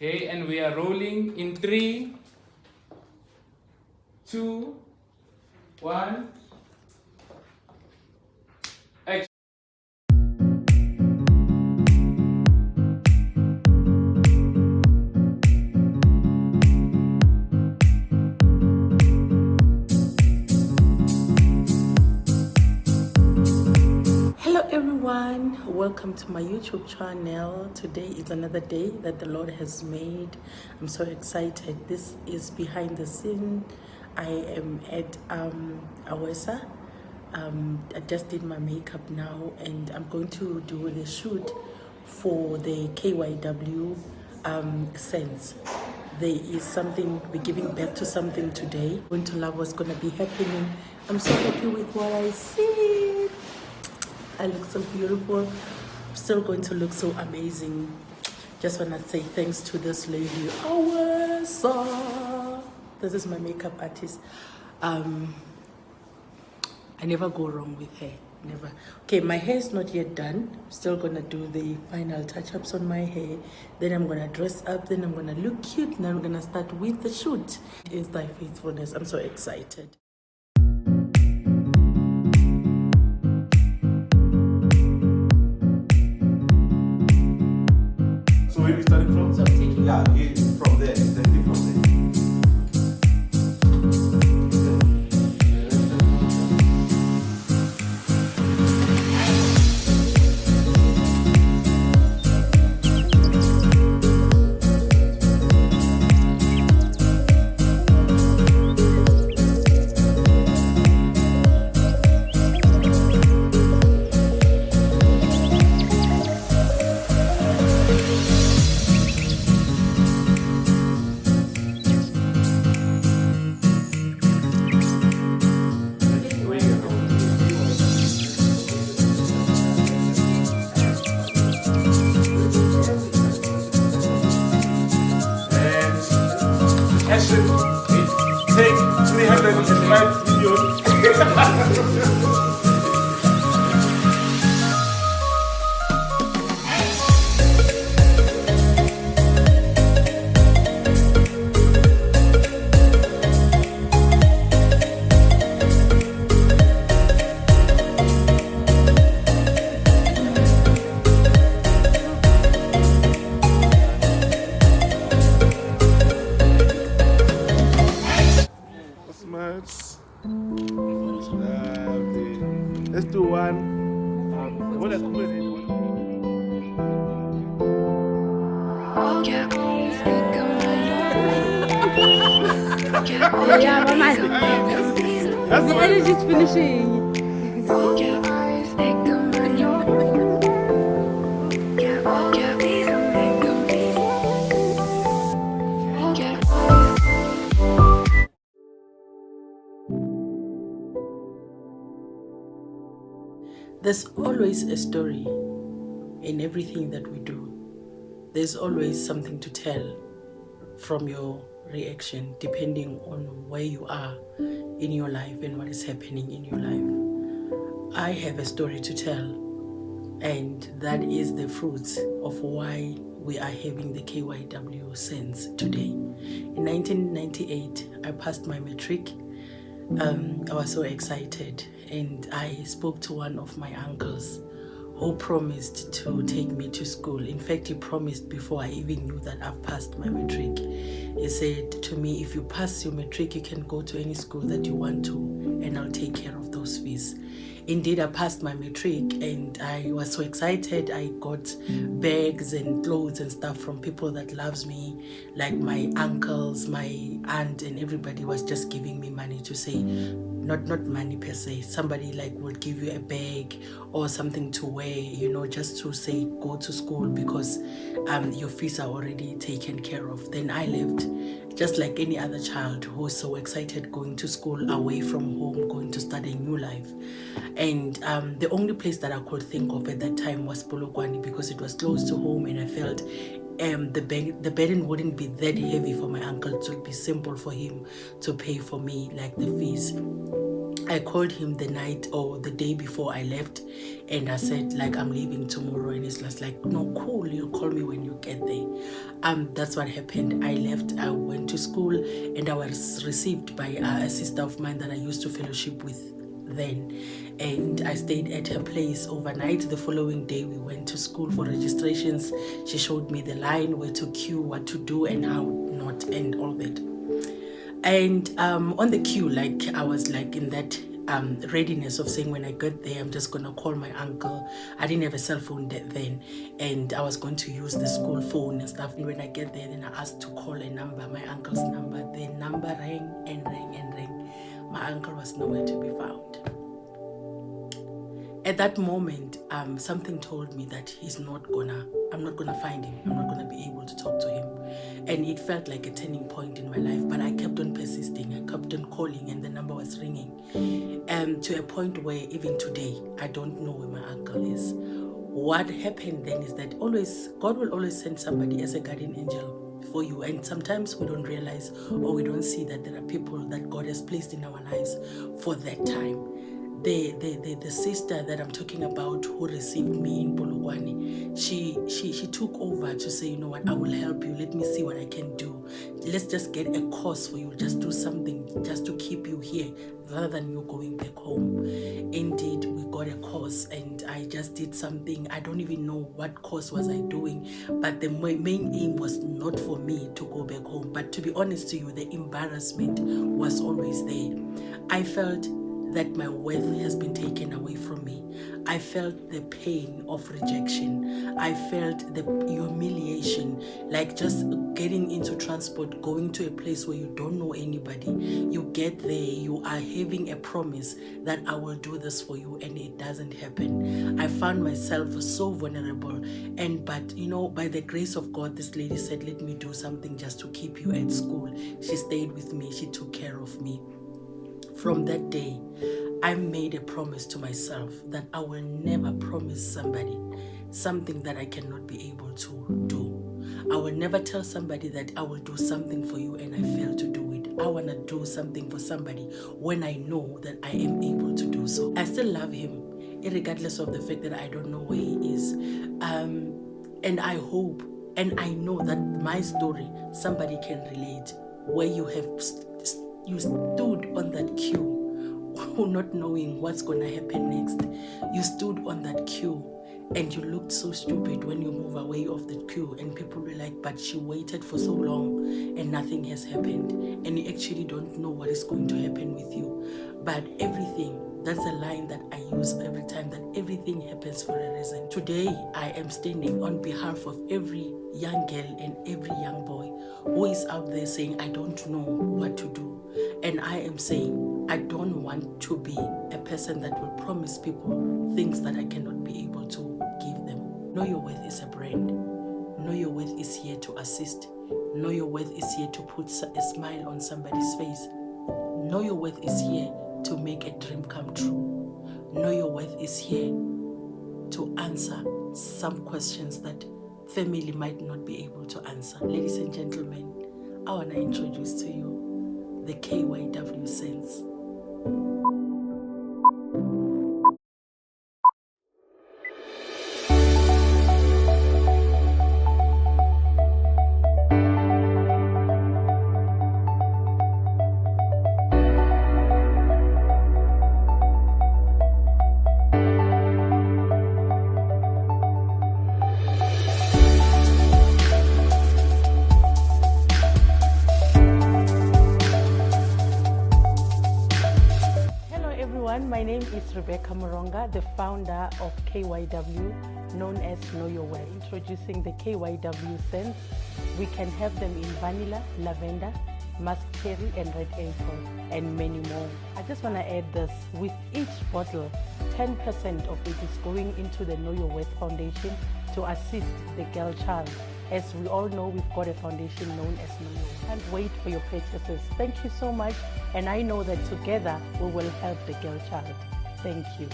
Okay, and we are rolling in 3, 2, 1. Action. Hello everyone, welcome to my YouTube channel. Today is another day that the Lord has made. I'm so excited. This is behind the scene. I am at Awesa. I just did my makeup now and I'm going to do the shoot for the KYW Sense. There is something, we're giving back to something today. Going to love what's going to be happening. I'm so happy with what I see. I look so beautiful. I'm still going to look so amazing. Just want to say thanks to this lady, Awesa. This is my makeup artist. I never go wrong with hair. Never. Okay, my hair is not yet done. Still gonna do the final touch-ups on my hair. Then I'm gonna dress up. Then I'm gonna look cute. And then I'm gonna start with the shoot. It is Thy Faithfulness. I'm so excited. So where we starting from? So I'm taking Yeah, from there, exactly from there. Action. Take 305 million. Smarts. Lovely. Let's do one. What a cool idea. Yeah, man. That's The one. energy's finishing. There's always a story in everything that we do. There's always something to tell from your reaction, depending on where you are in your life and what is happening in your life. I have a story to tell, and that is the fruits of why we are having the KYW Sense today. In 1998, I passed my matric. I was so excited, and I spoke to one of my uncles who promised to take me to school. In fact, he promised before I even knew that I've passed my matric. He said to me, if you pass your matric, you can go to any school that you want to, and I'll take care of those fees. Indeed, I passed my matric and I was so excited. I got bags and clothes and stuff from people that loves me, like my uncles, my aunt, and everybody was just giving me money to say, not money per se, somebody like will give you a bag or something to wear, you know, just to say go to school because your fees are already taken care of. Then I left just like any other child who's so excited going to school away from home, going to start a new life. And the only place that I could think of at that time was Polokwane because it was close to home, and I felt the burden wouldn't be that heavy for my uncle. It would be simple for him to pay for me, like the fees. I called him the night or the day before I left, and I said, like, I'm leaving tomorrow. And he's just like, no, cool, you'll call me when you get there. That's what happened. I left, I went to school, and I was received by a sister of mine that I used to fellowship with then, and I stayed at her place overnight. The following day we went to school for registrations. She showed me the line, where to queue, what to do and how not, and all that. And on the queue, like, I was like in that readiness of saying, when I get there, I'm just gonna call my uncle. I didn't have a cell phone then, and I was going to use the school phone and stuff. And when I get there, then I asked to call a number, my uncle's number. The number rang and rang and rang. My uncle was nowhere to be found. At that moment, something told me that I'm not gonna find him. I'm not gonna be able to talk to him. And it felt like a turning point in my life, but I kept on persisting. I kept on calling, and the number was ringing. To a point where even today, I don't know where my uncle is. What happened then is that God will always send somebody as a guardian angel for you, and sometimes we don't realize, or we don't see that there are people that God has placed in our lives for that time. The sister that I'm talking about, who received me in Polokwane, she took over to say, you know what, I will help you. Let me see what I can do. Let's just get a course for you. Just do something just to keep you here rather than you going back home. Indeed, we got a course, and I just did something. I don't even know what course was I doing, but the main aim was not for me to go back home. But to be honest to you, the embarrassment was always there. I felt that my worth has been taken away from me. I felt the pain of rejection. I felt the humiliation, like just getting into transport, going to a place where you don't know anybody. You get there, you are having a promise that I will do this for you, and it doesn't happen. I found myself so vulnerable, but by the grace of God, this lady said, let me do something just to keep you at school. She stayed with me, she took care of me. From that day, I made a promise to myself that I will never promise somebody something that I cannot be able to do. I will never tell somebody that I will do something for you and I fail to do it. I want to do something for somebody when I know that I am able to do so. I still love him, regardless of the fact that I don't know where he is. And I hope and I know that my story, somebody can relate, where you stood on that queue, not knowing what's going to happen next. You stood on that queue and you looked so stupid when you move away of the queue, and people were like, but she waited for so long and nothing has happened, and you actually don't know what is going to happen with you. But everything, that's a line that I use every time, that everything happens for a reason. Today, I am standing on behalf of every young girl and every young boy who is out there saying, I don't know what to do. And I am saying, I don't want to be a person that will promise people things that I cannot be able to give them. Know your worth is a brand. Know your worth is here to assist. Know your worth is here to put a smile on somebody's face. Know your worth is here to make a dream come true. Know your worth is here to answer some questions that family might not be able to answer. Ladies and gentlemen, I want to introduce to you the KYW Sense. My name is Rebecca Moronga, the founder of KYW, known as Know Your Worth. Introducing the KYW Sense. We can have them in vanilla, lavender, musk cherry, and red apple, and many more. I just want to add this. With each bottle, 10% of it is going into the Know Your Worth Foundation to assist the girl child. As we all know, we've got a foundation known as Know Your Worth. Can't wait for your purchases. Thank you so much, and I know that together we will help the girl child. Thank you.